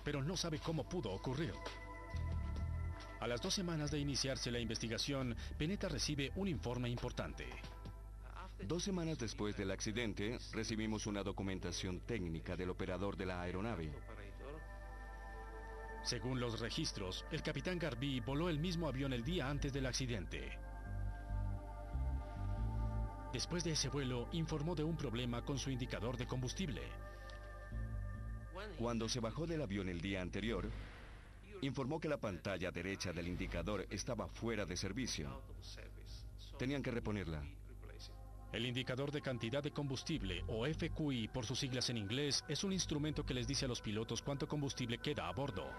pero no sabe cómo pudo ocurrir. A las 2 semanas de iniciarse la investigación, Peneta recibe un informe importante. 2 semanas después del accidente, recibimos una documentación técnica del operador de la aeronave. Según los registros, el capitán Garvey voló el mismo avión el día antes del accidente. Después de ese vuelo, informó de un problema con su indicador de combustible. Cuando se bajó del avión el día anterior, informó que la pantalla derecha del indicador estaba fuera de servicio. Tenían que reponerla. El indicador de cantidad de combustible, o FQI por sus siglas en inglés, es un instrumento que les dice a los pilotos cuánto combustible queda a bordo.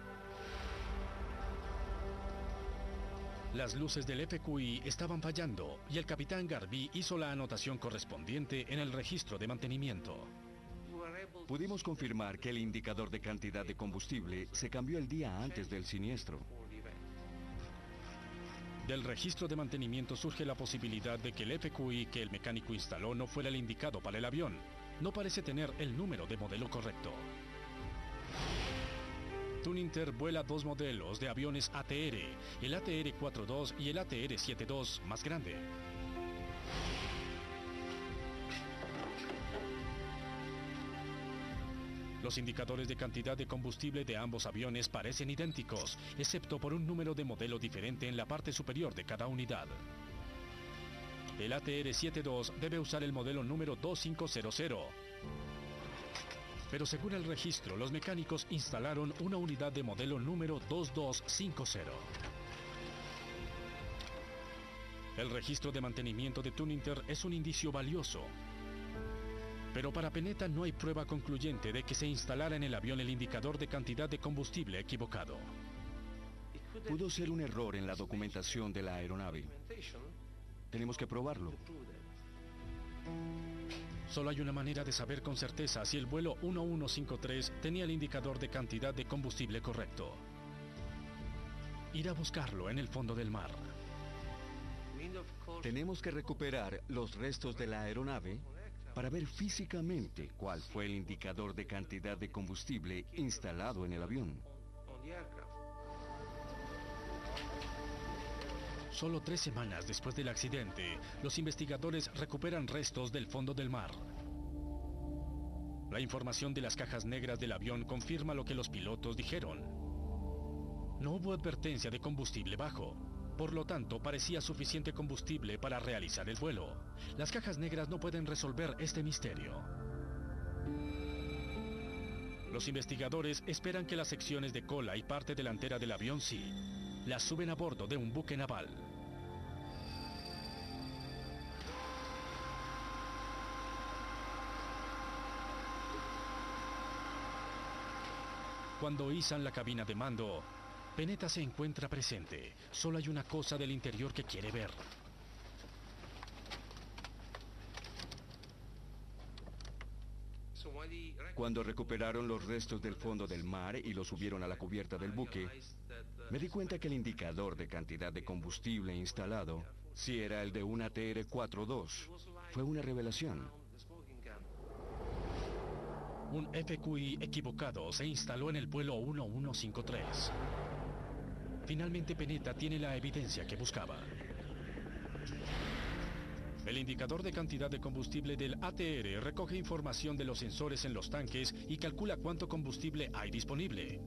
Las luces del FQI estaban fallando y el capitán Garvey hizo la anotación correspondiente en el registro de mantenimiento. Pudimos confirmar que el indicador de cantidad de combustible se cambió el día antes del siniestro. Del registro de mantenimiento surge la posibilidad de que el FQI que el mecánico instaló no fuera el indicado para el avión. No parece tener el número de modelo correcto. Tuninter vuela 2 modelos de aviones ATR, el ATR-42 y el ATR-72 más grande. Los indicadores de cantidad de combustible de ambos aviones parecen idénticos, excepto por un número de modelo diferente en la parte superior de cada unidad. El ATR-72 debe usar el modelo número 2500. Pero según el registro, los mecánicos instalaron una unidad de modelo número 2250. El registro de mantenimiento de Tuninter es un indicio valioso. Pero para Peneta no hay prueba concluyente de que se instalara en el avión el indicador de cantidad de combustible equivocado. Pudo ser un error en la documentación de la aeronave. Tenemos que probarlo. Solo hay una manera de saber con certeza si el vuelo 1153 tenía el indicador de cantidad de combustible correcto. Ir a buscarlo en el fondo del mar. Tenemos que recuperar los restos de la aeronave para ver físicamente cuál fue el indicador de cantidad de combustible instalado en el avión. Solo 3 semanas después del accidente, los investigadores recuperan restos del fondo del mar. La información de las cajas negras del avión confirma lo que los pilotos dijeron. No hubo advertencia de combustible bajo. Por lo tanto, parecía suficiente combustible para realizar el vuelo. Las cajas negras no pueden resolver este misterio. Los investigadores esperan que las secciones de cola y parte delantera del avión sí. Las suben a bordo de un buque naval. Cuando izan la cabina de mando, Peneta se encuentra presente. Solo hay una cosa del interior que quiere ver. Cuando recuperaron los restos del fondo del mar y los subieron a la cubierta del buque, me di cuenta que el indicador de cantidad de combustible instalado sí era el de un ATR-42. Fue una revelación. Un FQI equivocado se instaló en el vuelo 1153. Finalmente Peneta tiene la evidencia que buscaba. El indicador de cantidad de combustible del ATR recoge información de los sensores en los tanques y calcula cuánto combustible hay disponible.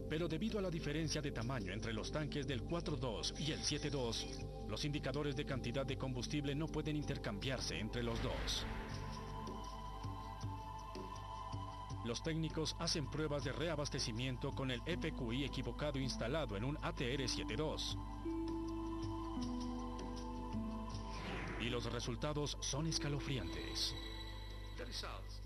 Pero debido a la diferencia de tamaño entre los tanques del 4.2 y el 7.2, los indicadores de cantidad de combustible no pueden intercambiarse entre los dos. Los técnicos hacen pruebas de reabastecimiento con el FQI equivocado instalado en un ATR-72. Y los resultados son escalofriantes.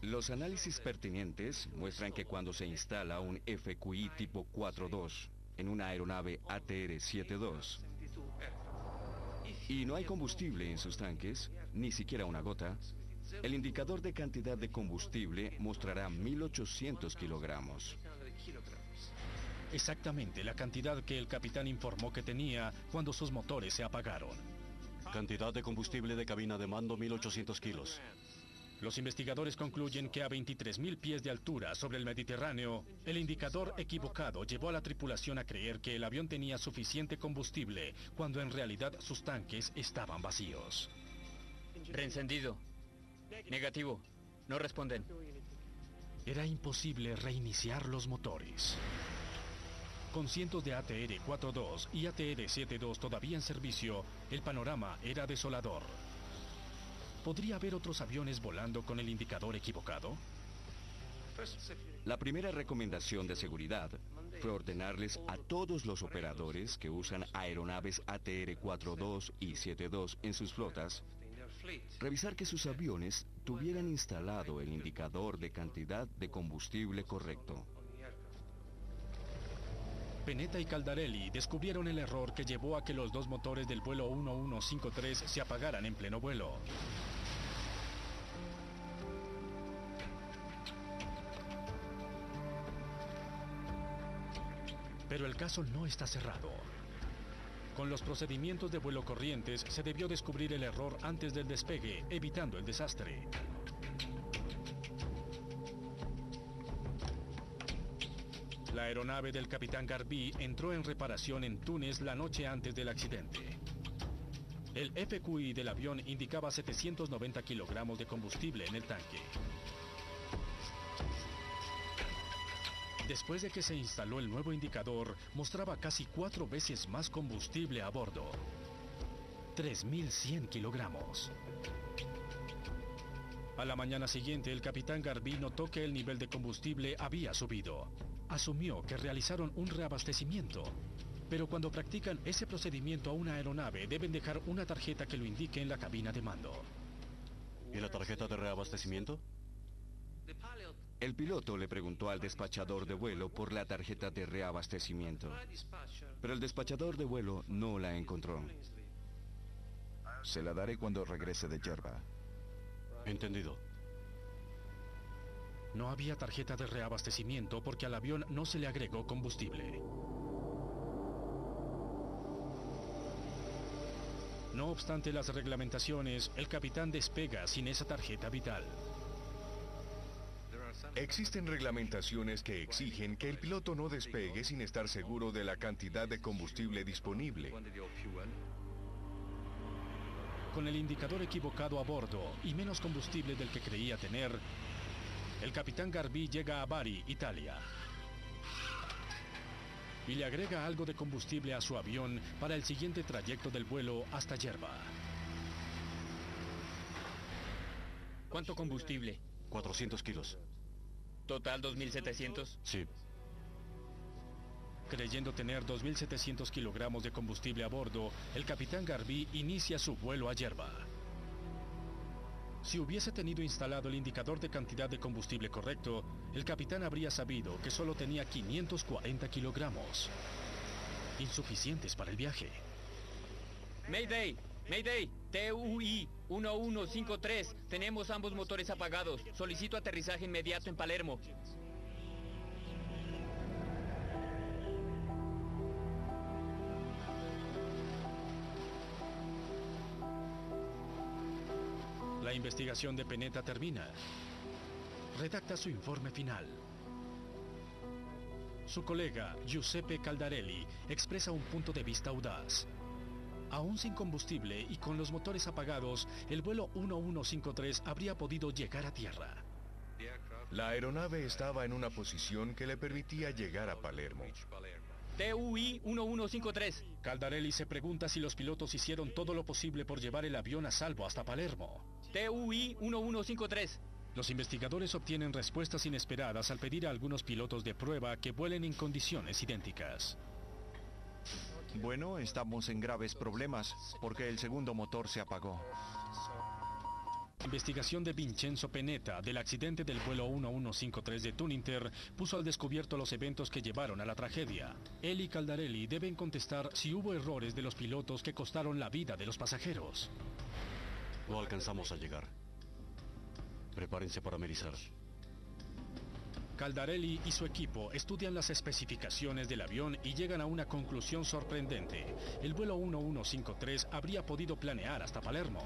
Los análisis pertinentes muestran que cuando se instala un FQI tipo 4.2 en una aeronave ATR-72 y no hay combustible en sus tanques, ni siquiera una gota, el indicador de cantidad de combustible mostrará 1800 kilogramos. Exactamente la cantidad que el capitán informó que tenía cuando sus motores se apagaron. Cantidad de combustible de cabina de mando 1800 kilos. Los investigadores concluyen que a 23.000 pies de altura sobre el Mediterráneo, el indicador equivocado llevó a la tripulación a creer que el avión tenía suficiente combustible, cuando en realidad sus tanques estaban vacíos. Reencendido. Negativo. No responden. Era imposible reiniciar los motores. Con cientos de ATR-42 y ATR-72 todavía en servicio, el panorama era desolador. ¿Podría haber otros aviones volando con el indicador equivocado? La primera recomendación de seguridad fue ordenarles a todos los operadores que usan aeronaves ATR-42 y 72 en sus flotas revisar que sus aviones tuvieran instalado el indicador de cantidad de combustible correcto. Penetta y Caldarelli descubrieron el error que llevó a que los dos motores del vuelo 1153 se apagaran en pleno vuelo. Pero el caso no está cerrado. Con los procedimientos de vuelo corrientes se debió descubrir el error antes del despegue, evitando el desastre. La aeronave del capitán Garbi entró en reparación en Túnez la noche antes del accidente. El FQI del avión indicaba 790 kilogramos de combustible en el tanque. Después de que se instaló el nuevo indicador, mostraba casi 4 veces más combustible a bordo. 3.100 kilogramos. A la mañana siguiente, el capitán Garbi notó que el nivel de combustible había subido. Asumió que realizaron un reabastecimiento. Pero cuando practican ese procedimiento a una aeronave, deben dejar una tarjeta que lo indique en la cabina de mando. ¿Y la tarjeta de reabastecimiento? El piloto le preguntó al despachador de vuelo por la tarjeta de reabastecimiento, pero el despachador de vuelo no la encontró. Se la daré cuando regrese de Yerba. Entendido. No había tarjeta de reabastecimiento porque al avión no se le agregó combustible. No obstante las reglamentaciones, el capitán despega sin esa tarjeta vital. Existen reglamentaciones que exigen que el piloto no despegue sin estar seguro de la cantidad de combustible disponible. Con el indicador equivocado a bordo y menos combustible del que creía tener, el capitán Garbi llega a Bari, Italia. Y le agrega algo de combustible a su avión para el siguiente trayecto del vuelo hasta Yerba. ¿Cuánto combustible? 400 kilos. ¿Total 2.700? Sí. Creyendo tener 2.700 kilogramos de combustible a bordo, el capitán Garbi inicia su vuelo a Yerba. Si hubiese tenido instalado el indicador de cantidad de combustible correcto, el capitán habría sabido que solo tenía 540 kilogramos. Insuficientes para el viaje. Mayday, Mayday, TUI 1153. Tenemos ambos motores apagados. Solicito aterrizaje inmediato en Palermo. La investigación de Penetta termina. Redacta su informe final. Su colega, Giuseppe Caldarelli, expresa un punto de vista audaz. Aún sin combustible y con los motores apagados, el vuelo 1153 habría podido llegar a tierra. La aeronave estaba en una posición que le permitía llegar a Palermo. TUI 1153. Caldarelli se pregunta si los pilotos hicieron todo lo posible por llevar el avión a salvo hasta Palermo. TUI 1153. Los investigadores obtienen respuestas inesperadas al pedir a algunos pilotos de prueba que vuelen en condiciones idénticas. Bueno, estamos en graves problemas porque el segundo motor se apagó. La investigación de Vincenzo Penetta del accidente del vuelo 1153 de Tuninter puso al descubierto los eventos que llevaron a la tragedia. Él y Caldarelli deben contestar si hubo errores de los pilotos que costaron la vida de los pasajeros. No alcanzamos a llegar. Prepárense para amenizar. Caldarelli y su equipo estudian las especificaciones del avión y llegan a una conclusión sorprendente. El vuelo 1153 habría podido planear hasta Palermo.